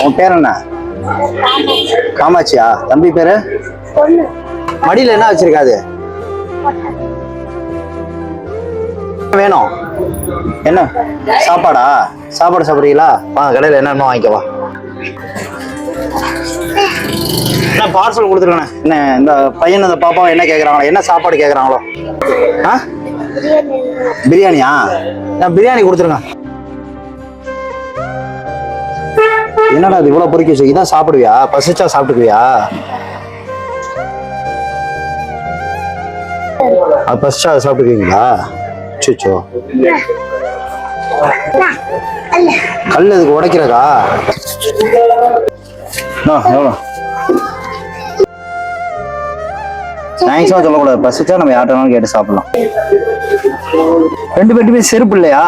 உன் பேர் என்ன? காமாட்சியா? தம்பி பேரு? மடியில என்ன வச்சிருக்காது? வேணும் என்ன சாப்பாடா? சாப்பாடு சாப்பிடுறீங்களா? கடையில் என்ன வாங்கிக்கவா. என்ன பார்சல் கொடுத்துருக்கேன். என்ன இந்த பையன் இந்த பாப்பா என்ன கேட்குறாங்களோ, என்ன சாப்பாடு கேட்குறாங்களோ? பிரியாணியா? நான் பிரியாணி கொடுத்துருங்க. என்னடா அது இவ்வளவு பொறுக்கி வச்சு? இதான் சாப்பிடுவியா? பசிச்சா சாப்பிட்டுக்குவியா? அது பசிச்சா அதை சாப்பிட்டுக்குவீங்களா? சுச்சோ கல் அதுக்கு உடைக்கிறதா? எவ்வளோ ஸ்நாக்ஸாக சொல்லக்கூடாது. பசிச்சா நம்ம யார்ட்டாலும் கேட்டு சாப்பிடலாம். ரெண்டு பேருமே செருப்பு இல்லையா?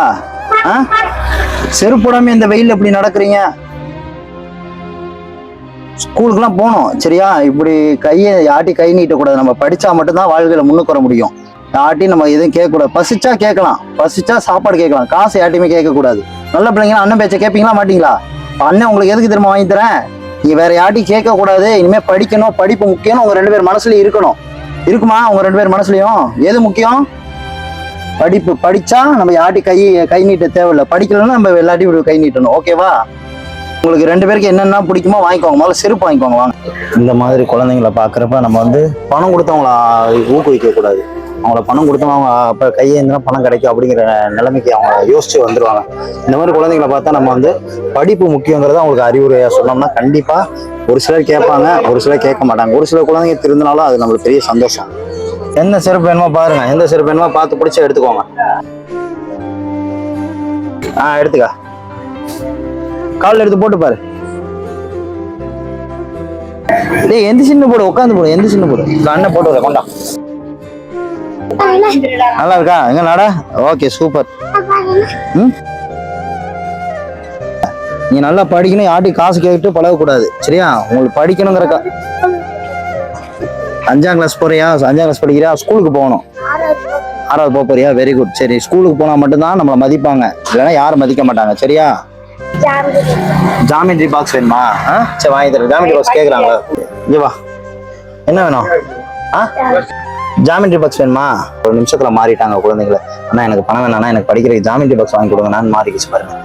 செருப்பு போடாம இந்த வெயில் எப்படி நடக்கிறீங்க? ஸ்கூலுக்குலாம் போகணும் சரியா? இப்படி கையை யாட்டி கை நீட்டக்கூடாது. நம்ம படிச்சா மட்டும்தான் வாழ்க்கையில முன்னுக்கு வர முடியும். யாட்டி நம்ம எதுவும் கேட்கக்கூடாது. பசிச்சா கேட்கலாம், பசிச்சா சாப்பாடு கேட்கலாம். காசு யாட்டையுமே கேட்கக்கூடாது. நல்ல பிள்ளைங்கன்னா அண்ணன் பேச்ச கேட்பீங்களா மாட்டீங்களா? அண்ணன் உங்களுக்கு எதுக்கு திரும்ப வாங்கி தரேன்? நீ வேற யாட்டி கேட்கக்கூடாது. இனிமே படிக்கணும், படிப்பு முக்கியம். உங்க 2 பேர் மனசுலயும் இருக்கணும். இருக்குமா உங்க 2 பேர் மனசுலயும்? எது முக்கியம்? படிப்பு. படிச்சா நம்ம யாட்டி கை நீட்ட தேவையில்லை. படிக்கலன்னா நம்ம எல்லாத்தையும் கை நீட்டணும். ஓகேவா? உங்களுக்கு 2 பேருக்கு என்னென்ன பிடிக்குமோ வாங்கிக்கோங்க. முதல்ல செருப்பு வாங்கிக்கோங்க வாங்க. இந்த மாதிரி குழந்தைங்களை பார்க்குறப்ப நம்ம பணம் கொடுத்து அவங்கள ஊக்குவிக்க கூடாது. அவங்கள பணம் கொடுத்தோம் அவங்க அப்போ கையே இருந்தால் பணம் கிடைக்கும் அப்படிங்கிற நிலைமைக்கு அவங்க யோசிச்சு வந்துடுவாங்க. இந்த மாதிரி குழந்தைங்களை பார்த்தா நம்ம படிப்பு முக்கியங்கிறத அவங்களுக்கு அறிவுரையா சொன்னோம்னா கண்டிப்பா ஒரு சிலர் கேட்பாங்க, ஒரு சிலர் கேட்க மாட்டாங்க. ஒரு சில குழந்தைங்க திருந்தினாலும் அது நம்மளுக்கு பெரிய சந்தோஷம். எந்த செருப்பு வேணுமோ பாருங்க, எந்த செருப்பு வேணுமோ பார்த்து பிடிச்சா எடுத்துக்கோங்க. எடுத்துக்க. காலில் எடுத்து போட்டு பாரு. டேய் எந்த சின்ன போடு, உட்காந்து போடு. எந்த சின்ன போடு அண்ணன் போட்டு வர கொண்டா. நல்லா இருக்கா? எங்க நாடா? Okay super. நீ நல்லா படிக்கணும். யார்ட்டி காசு கேட்டு பழகக்கூடாது சரியா? உங்களுக்கு படிக்கணுங்கிற 5ஆம் கிளாஸ் போறியா? 5ஆம் கிளாஸ் படிக்கிறியா? ஸ்கூலுக்கு போகணும். 6வது போறியா? Very good. சரி, ஸ்கூலுக்கு போனா மட்டும்தான் நம்மளை மதிப்பாங்க, இல்லைன்னா யாரும் மதிக்க மாட்டாங்க சரியா? ஜாமெட்ரி பாக்ஸ் வேணுமா? சரி வாங்கி தரேன். ஜாமெட்ரி பாக்ஸ் கேக்குறாங்க. இங்க வா. என்ன வேணும்? ஜாமெட்ரி பாக்ஸ் வேணுமா? ஒரு நிமிஷத்துல மாறிட்டாங்க குழந்தைங்களை. ஆனா எனக்கு பணம் வேணாம், எனக்கு படிக்கிறதுக்கு ஜாமெட்ரி பாக்ஸ் வாங்கி கொடுங்க. நான் மாறிக்கிச்சு பாருங்க.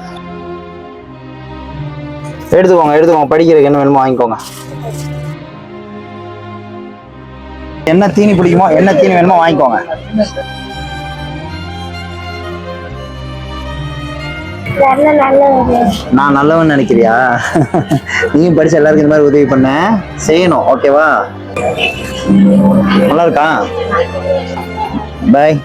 எடுத்துக்கோங்க. படிக்கிறதுக்கு என்ன வேணுமோ வாங்கிக்கோங்க. என்ன தீனி பிடிக்குமோ, என்ன தீனி வேணுமோ வாங்கிக்கோங்க. நான் நல்லவன் நினைக்கிறியா? நீயும் படிச்சு எல்லாருக்கும் இந்த மாதிரி உதவி பண்ண செய்யணும். ஓகேவா? நல்லா இருக்கா? பாய்.